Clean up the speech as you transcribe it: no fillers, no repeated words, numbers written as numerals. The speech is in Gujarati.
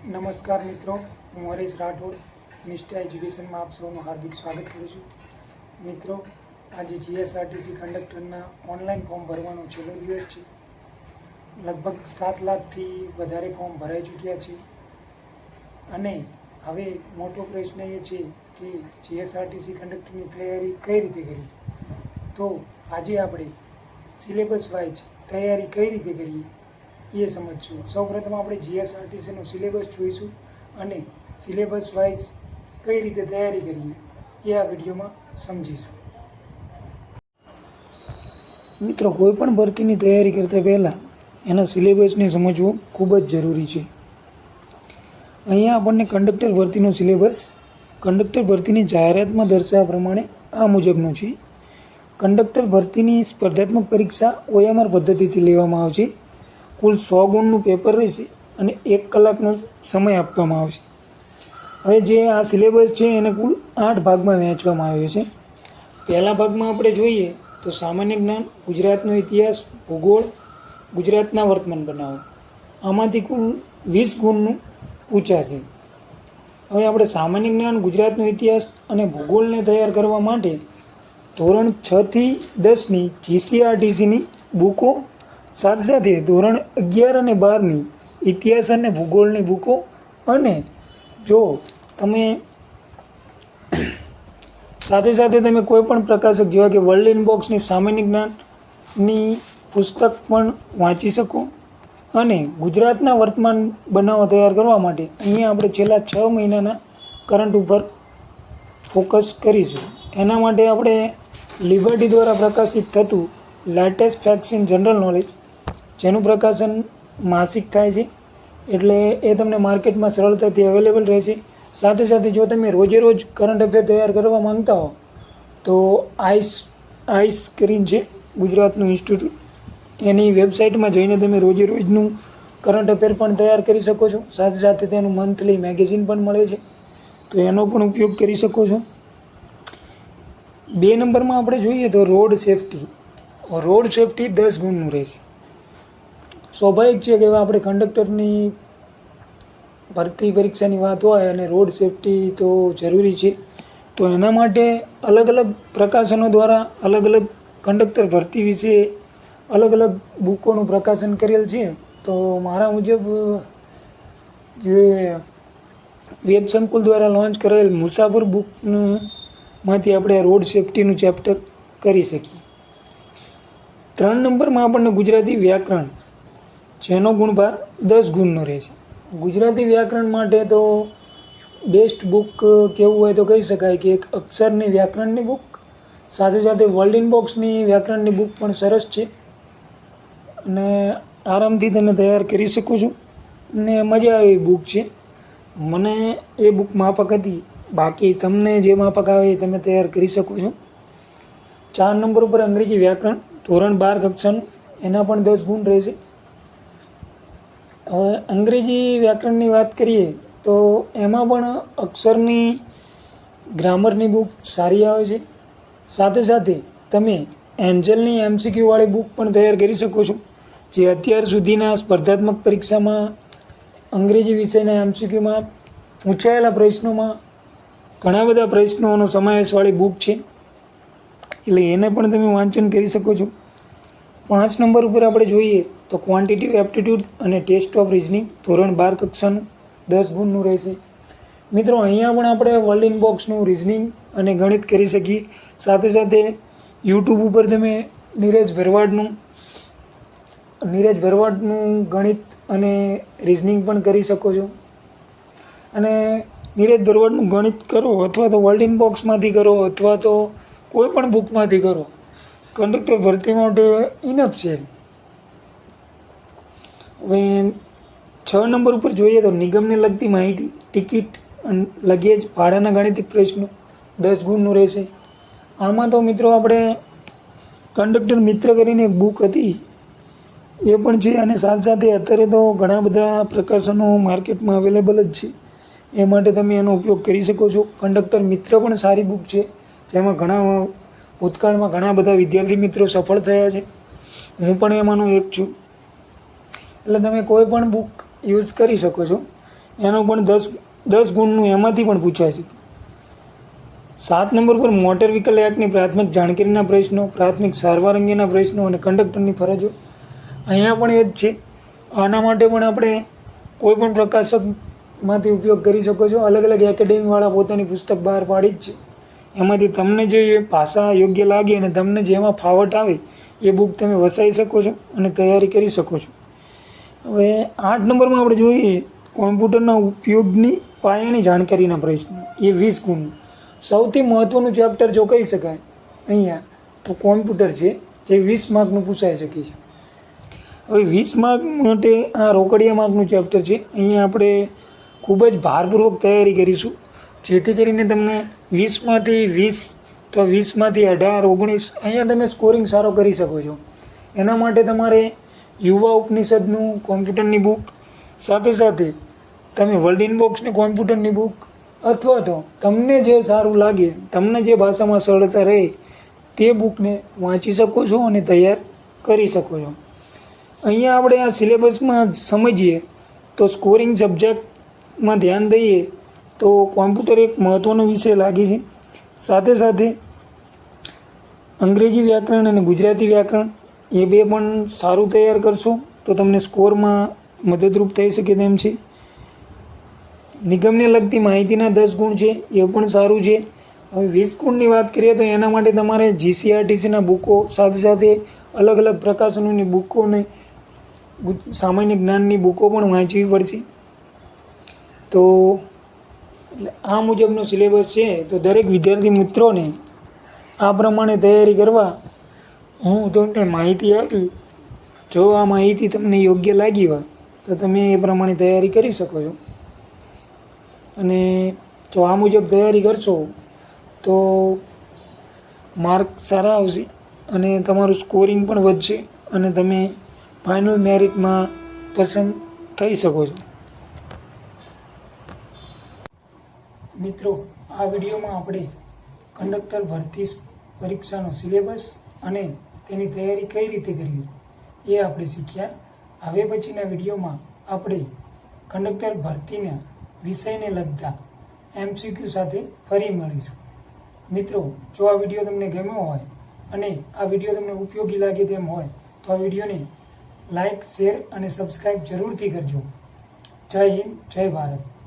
નમસ્કાર મિત્રો, હું હરેશ રાઠોડ નિષ્ઠા એજ્યુકેશનમાં આપ સૌનું હાર્દિક સ્વાગત કરું છું. મિત્રો, આજે જીએસઆરટીસી કંડક્ટરના ઓનલાઈન ફોર્મ ભરવાનો છેલ્લો દિવસ છે. લગભગ 7 લાખથી વધારે ફોર્મ ભરાઈ ચૂક્યા છે અને હવે મોટો પ્રશ્ન એ છે કે જીએસઆરટીસી કંડક્ટરની તૈયારી કઈ રીતે કરવી. તો આજે આપણે સિલેબસ વાઇઝ તૈયારી કઈ રીતે કરીએ એ સમજશું. સૌપ્રથમ આપણે જીએસઆરટીસીનો સિલેબસ જોઈશું અને સિલેબસ વાઇઝ કઈ રીતે તૈયારી કરીએ એ આ વિડીયોમાં સમજીશું. મિત્રો, કોઈ પણ ભરતીની તૈયારી કરતાં પહેલાં એના સિલેબસને સમજવું ખૂબ જ જરૂરી છે. અહીંયા આપણને કંડક્ટર ભરતીનો સિલેબસ કંડક્ટર ભરતીની જાહેરાતમાં દર્શાવ્યા પ્રમાણે આ મુજબનો છે. કંડક્ટર ભરતીની સ્પર્ધાત્મક પરીક્ષા OMR પદ્ધતિથી લેવામાં આવશે. કુલ 100 ગુણનું પેપર રહેશે અને 1 કલાકનો સમય આપવામાં આવશે. હવે જે આ સિલેબસ છે એને કુલ 8 ભાગમાં વહેંચવામાં આવ્યો છે. પહેલા ભાગમાં આપણે જોઈએ તો સામાન્ય જ્ઞાન, ગુજરાતનો ઇતિહાસ, ભૂગોળ, ગુજરાતના વર્તમાન બનાવો. આમાંથી કુલ 20 ગુણનું પૂછાશે. હવે આપણે સામાન્ય જ્ઞાન, ગુજરાતનો ઇતિહાસ અને ભૂગોળને તૈયાર કરવા માટે ધોરણ 6 થી 10ની GCRTCની બુકો સાથે સાથે ધોરણ 11 અને 12ની ઇતિહાસ અને ભૂગોળની બુકો, અને જો તમે સાથે સાથે તમે કોઈ પણ પ્રકાશક જેવા કે વર્લ્ડ ઇનબોક્સની સામાન્ય જ્ઞાનની પુસ્તક પણ વાંચી શકો. અને ગુજરાતના વર્તમાન બનાવો તૈયાર કરવા માટે અહીંયા આપણે છેલ્લા 6 મહિનાના કરંટ ઉપર ફોકસ કરીશું. એના માટે આપણે લિબર્ટી દ્વારા પ્રકાશિત થતું latest facts in general knowledge, જેનું પ્રકાશન માસિક થાય છે, એટલે એ તમને માર્કેટમાં સરળતાથી અવેલેબલ રહેશે. સાથે સાથે જો તમે રોજે રોજ કરંટ અફેર તૈયાર કરવા માંગતા હો તો આઈસ કરીને છે ગુજરાતનું ઇન્સ્ટિટ્યૂટ, એની વેબસાઇટમાં જઈને તમે રોજે રોજનું કરંટ અફેર પણ તૈયાર કરી શકો છો. સાથે સાથે તેનું મંથલી મેગેઝિન પણ મળે છે, તો એનો પણ ઉપયોગ કરી શકો છો. 2 નંબરમાં આપણે જોઈએ તો રોડ સેફટી 10 ગુણનું રહેશે. સ્વાભાવિક છે કે આપણે કંડક્ટરની ભરતી પરીક્ષાની વાત હોય અને રોડ સેફટી તો જરૂરી છે. તો એના માટે અલગ અલગ પ્રકાશનો દ્વારા અલગ અલગ કંડક્ટર ભરતી વિશે અલગ અલગ બુકોનું પ્રકાશન કરેલ છે. તો મારા મુજબ જે વેબ સંકુલ દ્વારા લોન્ચ કરેલ મુસાફર બુકમાંથી આપણે રોડ સેફટીનું ચેપ્ટર કરી શકીએ. 3 નંબરમાં આપણને ગુજરાતી વ્યાકરણ, જેનો ગુણભાર 10 ગુણનો રહેશે. ગુજરાતી વ્યાકરણ માટે તો બેસ્ટ બુક કેવું હોય તો કહી શકાય કે એક અક્ષરની વ્યાકરણની બુક, સાથે સાથે વર્લ્ડ ઇનબોક્સની વ્યાકરણની બુક પણ સરસ છે અને આરામથી તમે તૈયાર કરી શકો છો ને મજા આવે એવી બુક છે. મને એ બુક માફક હતી, બાકી તમને જે માફક આવે એ તમે તૈયાર કરી શકો છો. 4 નંબર ઉપર અંગ્રેજી વ્યાકરણ ધોરણ 12 કક્ષાનું, એના પણ 10 ગુણ રહેશે. હવે અંગ્રેજી વ્યાકરણની વાત કરીએ તો એમાં પણ અક્ષરની ગ્રામરની બુક સારી આવે છે. સાથે સાથે તમે એન્જલની MCQ વાળી બુક પણ તૈયાર કરી શકો છો, જે અત્યાર સુધીના સ્પર્ધાત્મક પરીક્ષામાં અંગ્રેજી વિષયના MCQમાં પૂછાયેલા પ્રશ્નોમાં ઘણા બધા પ્રશ્નોનો સમાવેશવાળી બુક છે, એટલે એને પણ તમે વાંચન કરી શકો છો. 5 નંબર ઉપર આપણે જોઈએ તો ક્વોન્ટિટિવ એપ્ટિટ્યૂડ અને ટેસ્ટ ઓફ રિઝનિંગ ધોરણ 12 કક્ષાનું 10 ગુણનું રહેશે. મિત્રો, અહીંયા પણ આપણે વર્લ્ડ ઇનબોક્સનું રિઝનિંગ અને ગણિત કરી શકીએ. સાથે સાથે યુટ્યુબ ઉપર તમે નીરજ ભરવાડનું ગણિત અને રિઝનિંગ પણ કરી શકો છો. અને નીરજ ભરવાડનું ગણિત કરો અથવા તો વર્લ્ડ ઇનબોક્સમાંથી કરો અથવા તો કોઈ પણ બુકમાંથી કરો, કંડક્ટર ભરતી માટે ઇનફ છે. હવે 6 નંબર ઉપર જોઈએ તો નિગમને લગતી માહિતી, ટિકિટ, લગેજ, ભાડાના ગાણિતિક પ્રશ્નો 10 ગુણનું રહેશે. આમાં તો મિત્રો આપણે કંડક્ટર મિત્ર કરીને એક બુક હતી એ પણ છે, અને સાથે સાથે અત્યારે તો ઘણા બધા પ્રકાશનો માર્કેટમાં અવેલેબલ જ છે, એ માટે તમે એનો ઉપયોગ કરી શકો છો. કંડક્ટર મિત્ર પણ સારી બુક છે, જેમાં ભૂતકાળમાં ઘણા બધા વિદ્યાર્થી મિત્રો સફળ થયા છે. હું પણ એમાંનો એક છું. એટલે તમે કોઈ પણ બુક યુઝ કરી શકો છો. એનો પણ 10 ગુણનું એમાંથી પણ પૂછાય છે. 7 નંબર પર મોટર વ્હીકલ એક્ટની પ્રાથમિક જાણકારીના પ્રશ્નો, પ્રાથમિક સારવાર અંગેના પ્રશ્નો અને કંડક્ટરની ફરજો. અહીંયા પણ એ જ છે. આના માટે પણ આપણે કોઈ પણ પ્રકાશકમાંથી ઉપયોગ કરી શકો છો. અલગ અલગ એકેડેમીવાળા પોતાની પુસ્તક બહાર પાડી જ છે. એમાંથી તમને જે ભાષા યોગ્ય લાગે અને તમને જેમાં ફાવટ આવે એ બુક તમે વસાવી શકો છો અને તૈયારી કરી શકો છો. હવે 8 નંબરમાં આપણે જોઈએ કોમ્પ્યુટરના ઉપયોગની પાયાની જાણકારીના પ્રશ્નો. એ 20 ગુણ. સૌથી મહત્ત્વનું ચેપ્ટર જો કહી શકાય અહીંયા તો કોમ્પ્યુટર છે, જે 20 માર્કનું પૂછાઈ શકે છે. હવે 20 માર્ક માટે આ રોકડિયા માર્કનું ચેપ્ટર છે. અહીંયા આપણે ખૂબ જ ભારપૂર્વક તૈયારી કરીશું, જેથી કરીને તમને 20માંથી 20 તો 20માંથી 18, 19 અહીંયા તમે સ્કોરિંગ સારો કરી શકો છો. એના માટે તમારે યુવા ઉપનિષદનું કોમ્પ્યુટરની બુક, સાથે સાથે તમે વર્લ્ડ ઇનબોક્સની કોમ્પ્યુટરની બુક, અથવા તો તમને જે સારું લાગે, તમને જે ભાષામાં સરળતા રહે તે બુકને વાંચી શકો છો અને તૈયાર કરી શકો છો. અહીંયા આપણે આ સિલેબસમાં સમજીએ તો સ્કોરિંગ સબ્જેક્ટમાં ધ્યાન દઈએ તો કોમ્પ્યુટર એક મહત્ત્વનો વિષય લાગે છે. સાથે સાથે અંગ્રેજી વ્યાકરણ અને ગુજરાતી વ્યાકરણ એ બે પણ સારું તૈયાર કરશો તો તમને સ્કોરમાં મદદરૂપ થઈ શકે તેમ છે. નિગમને લગતી માહિતીના 10 ગુણ છે, એ પણ સારું છે. હવે 20 ગુણની વાત કરીએ તો એના માટે તમારે GCRTCના બુકો, સાથે સાથે અલગ અલગ પ્રકાશનોની બુકોને સામાન્ય જ્ઞાનની બુકો પણ વાંચવી પડશે. તો એટલે આ મુજબનો સિલેબસ છે. તો દરેક વિદ્યાર્થી મિત્રોને આ પ્રમાણે તૈયારી કરવા હું તમને માહિતી આપી. જો આ માહિતી તમને યોગ્ય લાગી હોય તો તમે એ પ્રમાણે તૈયારી કરી શકો છો. અને જો આ મુજબ તૈયારી કરશો તો માર્ક સારા આવશે અને તમારું સ્કોરિંગ પણ વધશે અને તમે ફાઇનલ મેરિટમાં પસંદ થઈ શકો છો. મિત્રો, આ વિડીયોમાં આપણે કંડક્ટર ભરતી પરીક્ષાનો સિલેબસ અને તેની તૈયારી કઈ રીતે કરવી એ આપણે શીખ્યા. હવે પછીના વિડીયોમાં આપણે કંડક્ટર ભરતીના વિષયને લગતા MCQ સાથે ફરી મળીશું. મિત્રો, જો આ વિડીયો તમને ગમ્યો હોય અને આ વિડીયો તમને ઉપયોગી લાગે તેમ હોય તો આ વિડીયોને લાઇક, શેર અને સબસ્ક્રાઈબ જરૂરથી કરજો. જય હિન્દ, જય ભારત.